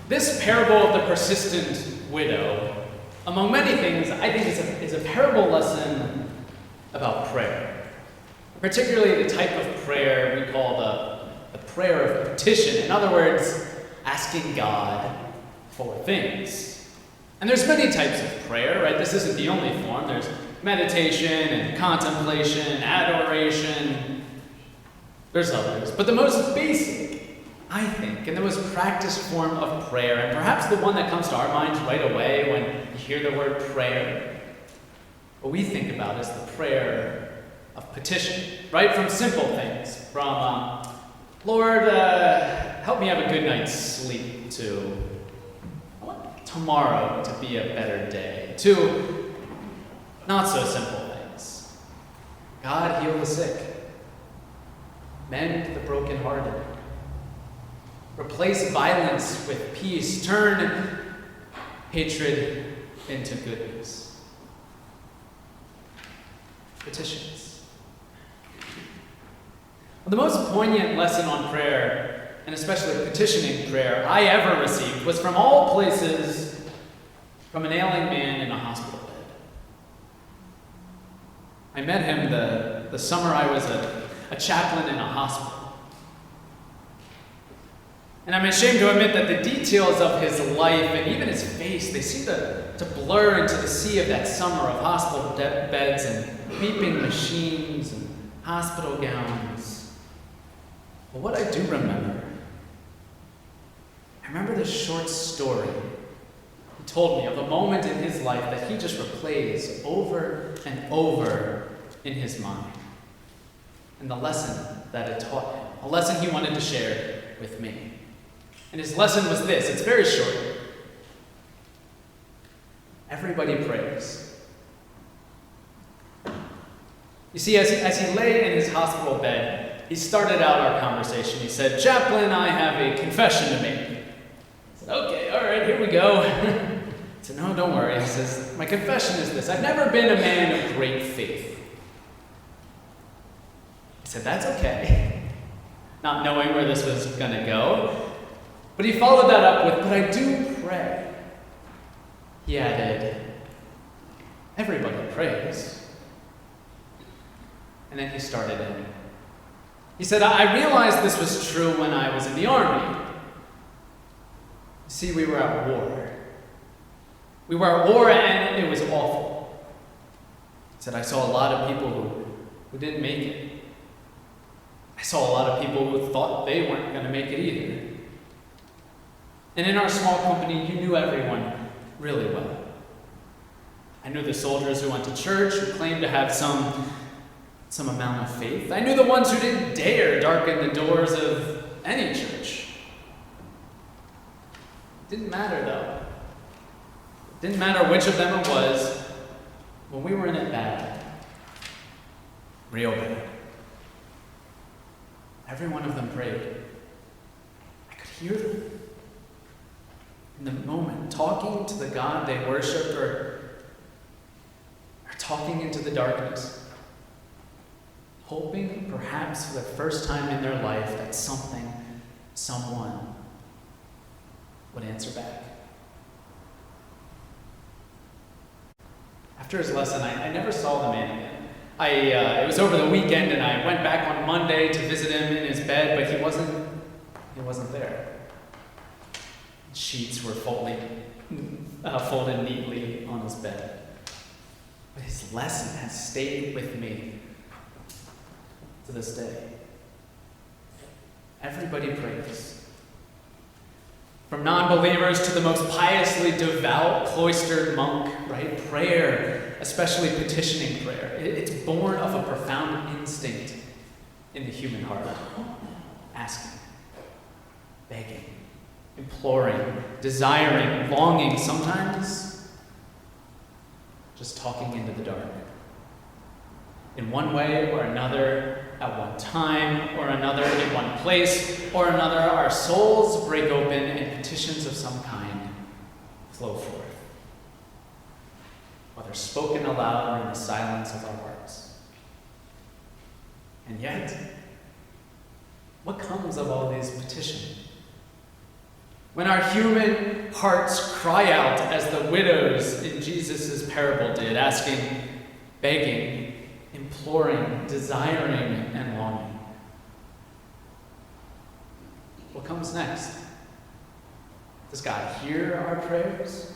This parable of the persistent widow, among many things, I think is a parable lesson about prayer. Particularly the type of prayer we call the prayer of petition. In other words, asking God for things. And there's many types of prayer, right? This isn't the only form. There's meditation and contemplation, adoration. There's others. But the most basic, I think, and the most practiced form of prayer, and perhaps the one that comes to our minds right away when you hear the word prayer, what we think about is the prayer of petition, right? From simple things, from, Lord, help me have a good night's sleep, to I want tomorrow to be a better day, to not so simple things. God, heal the sick. Mend the brokenhearted. Replace violence with peace. Turn hatred into goodness. Petitions. Well, the most poignant lesson on prayer, and especially petitioning prayer, I ever received was from all places from an ailing man in a hospital bed. I met him the summer I was a chaplain in a hospital. And I'm ashamed to admit that the details of his life and even his face, they seem to blur into the sea of that summer of hospital beds and beeping machines and hospital gowns. But what I do remember, I remember this short story he told me of a moment in his life that he just replays over and over in his mind. And the lesson that it taught him, a lesson he wanted to share with me. And his lesson was this, it's very short. Everybody prays. You see, as he lay in his hospital bed, he started out our conversation. He said, "Chaplain, I have a confession to make." I said, "Okay, all right, here we go." He said, "No, don't worry." He says, "My confession is this. I've never been a man of great faith." I said, "That's okay." Not knowing where this was going to go. But he followed that up with, "But I do pray." He added, "Everybody prays." And then he started in. He said, "I realized this was true when I was in the army. See, we were at war. We were at war and it was awful." He said, "I saw a lot of people who didn't make it. I saw a lot of people who thought they weren't going to make it either. And in our small company, you knew everyone really well. I knew the soldiers who went to church, who claimed to have some amount of faith. I knew the ones who didn't dare darken the doors of any church. It didn't matter, though. It didn't matter which of them it was. When we were in it bad, real bad, every one of them prayed. I could hear them. In the moment, talking to the God they worshipped or talking into the darkness, hoping perhaps for the first time in their life that someone would answer back. After his lesson, I never saw the man again. It was over the weekend, and I went back on Monday to visit him in his bed, but he wasn't there. Sheets were folded neatly on his bed. But his lesson has stayed with me to this day. Everybody prays. From non-believers to the most piously devout, cloistered monk, right? Prayer, especially petitioning prayer, it's born of a profound instinct in the human heart. Asking, begging, imploring, desiring, longing, sometimes just talking into the dark. In one way or another, at one time or another, in one place or another, our souls break open and petitions of some kind flow forth, whether spoken aloud or in the silence of our hearts. And yet, what comes of all these petitions? When our human hearts cry out as the widows in Jesus' parable did, asking, begging, imploring, desiring, and longing. What comes next? Does God hear our prayers?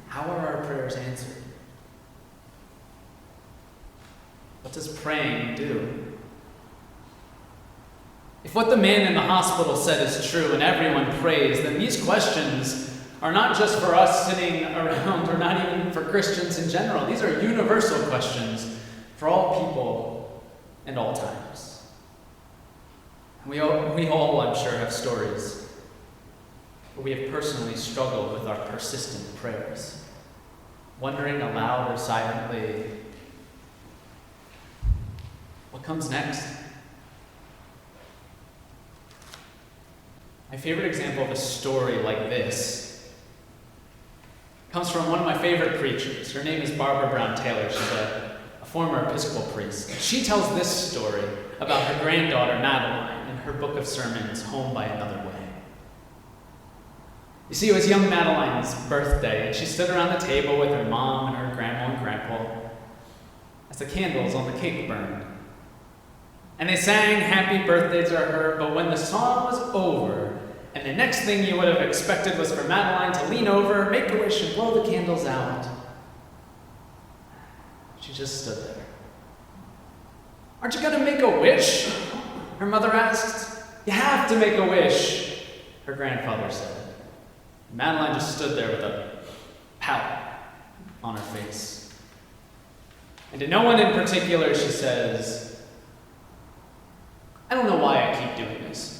How are our prayers answered? What does praying do? If what the man in the hospital said is true and everyone prays, then these questions are not just for us sitting around or not even for Christians in general. These are universal questions for all people and all times. We all, I'm sure, have stories where we have personally struggled with our persistent prayers, wondering aloud or silently, what comes next? My favorite example of a story like this comes from one of my favorite preachers. Her name is Barbara Brown Taylor. She's a former Episcopal priest. She tells this story about her granddaughter, Madeline, in her book of sermons, Home by Another Way. You see, it was young Madeline's birthday, and she stood around the table with her mom and her grandma and grandpa as the candles on the cake burned. And they sang happy birthday to her, but when the song was over, and the next thing you would have expected was for Madeline to lean over, make a wish, and blow the candles out, she just stood there. Aren't you going to make a wish? Her mother asked. You have to make a wish, her grandfather said. Madeline just stood there with a pout on her face. And to no one in particular, she says, I don't know why I keep doing this.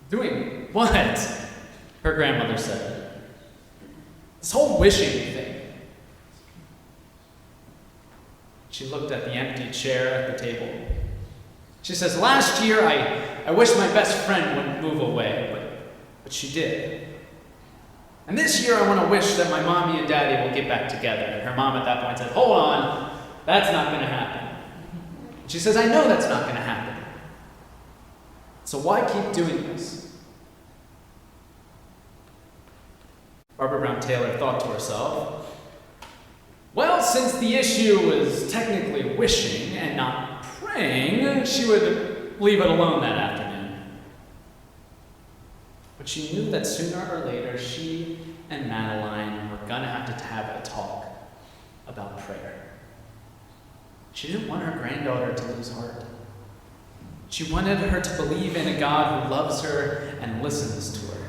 Doing what? Her grandmother said. This whole wishing thing. She looked at the empty chair at the table. She says, last year I wished my best friend wouldn't move away, but she did. And this year I want to wish that my mommy and daddy will get back together. And her mom at that point said, hold on, that's not going to happen. She says, I know that's not going to happen. So why keep doing this? Barbara Brown Taylor thought to herself, well, since the issue was technically wishing and not praying, she would leave it alone that afternoon. But she knew that sooner or later, she and Madeline were going to have a talk about prayer. She didn't want her granddaughter to lose heart. She wanted her to believe in a God who loves her and listens to her.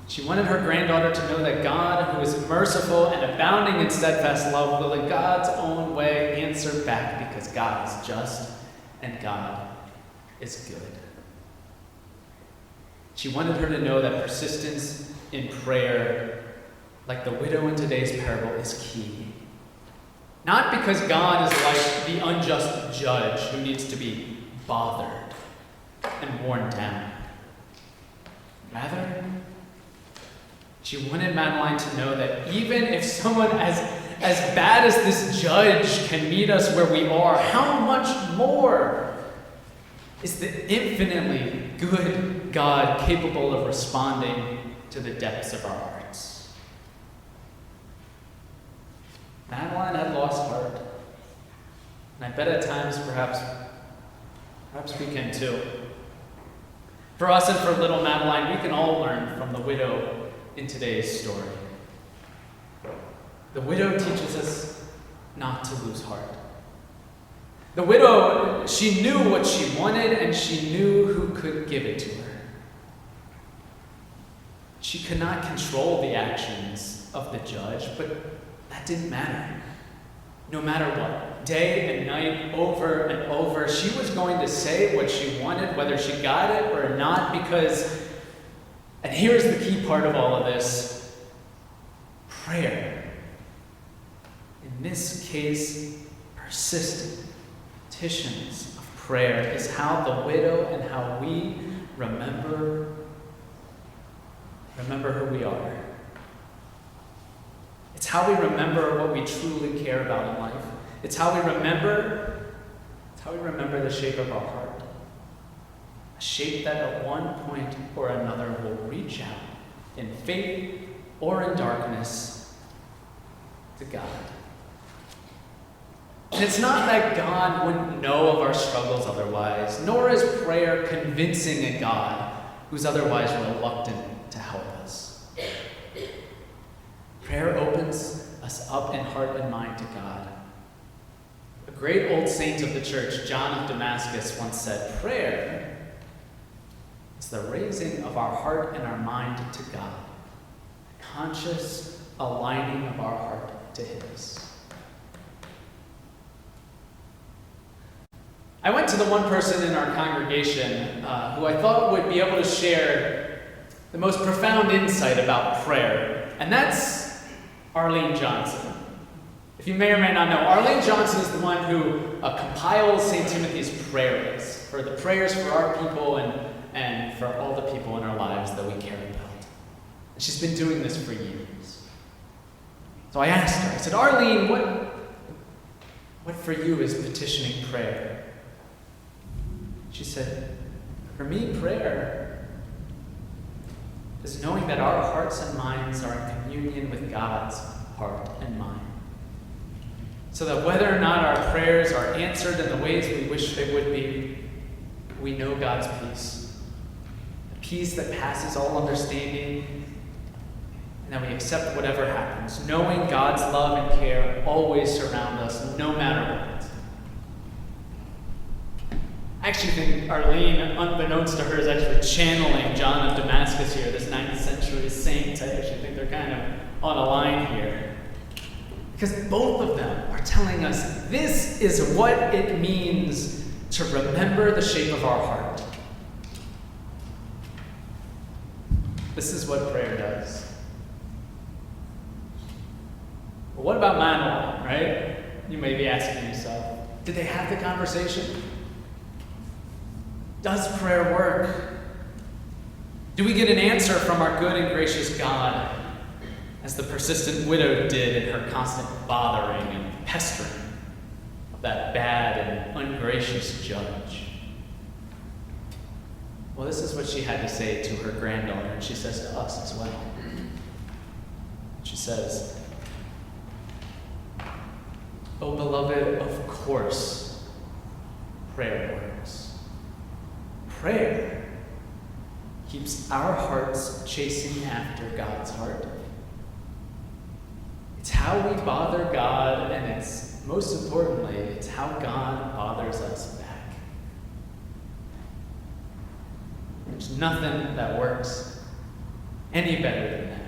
She wanted her granddaughter to know that God, who is merciful and abounding in steadfast love, will in God's own way answer back because God is just and God is good. She wanted her to know that persistence in prayer, like the widow in today's parable, is key. Not because God is like the unjust judge who needs to be bothered and worn down. Rather, she wanted Madeline to know that even if someone as bad as this judge can meet us where we are, how much more is the infinitely good God capable of responding to the depths of our hearts? Madeline had lost heart. And I bet at times perhaps we can too. For us and for little Madeline, we can all learn from the widow in today's story. The widow teaches us not to lose heart. The widow, she knew what she wanted and she knew who could give it to her. She could not control the actions of the judge, but that didn't matter. No matter what, day and night, over and over, she was going to say what she wanted, whether she got it or not, because, and here's the key part of all of this, prayer. In this case, persistent petitions of prayer is how the widow and how we remember who we are. It's how we remember what we truly care about in life. It's how we remember the shape of our heart. a shape that at one point or another will reach out in faith or in darkness to God. And it's not that God wouldn't know of our struggles otherwise, nor is prayer convincing a God who's otherwise reluctant to help us. Prayer opens us up in heart and mind to God. A great old saint of the church, John of Damascus, once said, prayer is the raising of our heart and our mind to God, a conscious aligning of our heart to His. I went to the one person in our congregation who I thought would be able to share the most profound insight about prayer, and that's Arlene Johnson. If you may or may not know, Arlene Johnson is the one who compiles St. Timothy's prayer list for the prayers for our people and for all the people in our lives that we care about. And she's been doing this for years. So I asked her, I said, Arlene, what for you is petitioning prayer? She said, for me, prayer is knowing that our hearts and minds are in communion with God's heart and mind. So that whether or not our prayers are answered in the ways we wish they would be, we know God's peace. A peace that passes all understanding, and that we accept whatever happens, knowing God's love and care always surround us, no matter what. I actually think Arlene, unbeknownst to her, is actually channeling John of Damascus here, this 9th century saint. I actually think they're kind of on a line here. Because both of them are telling us this is what it means to remember the shape of our heart. This is what prayer does. Well, what about Manuel, right? You may be asking yourself, did they have the conversation? Does prayer work? Do we get an answer from our good and gracious God, as the persistent widow did in her constant bothering and pestering of that bad and ungracious judge? Well, this is what she had to say to her granddaughter, and she says to us as well. She says, "Oh, beloved, of course, prayer works. Prayer keeps our hearts chasing after God's heart. It's how we bother God, and it's, most importantly, it's how God bothers us back. There's nothing that works any better than that.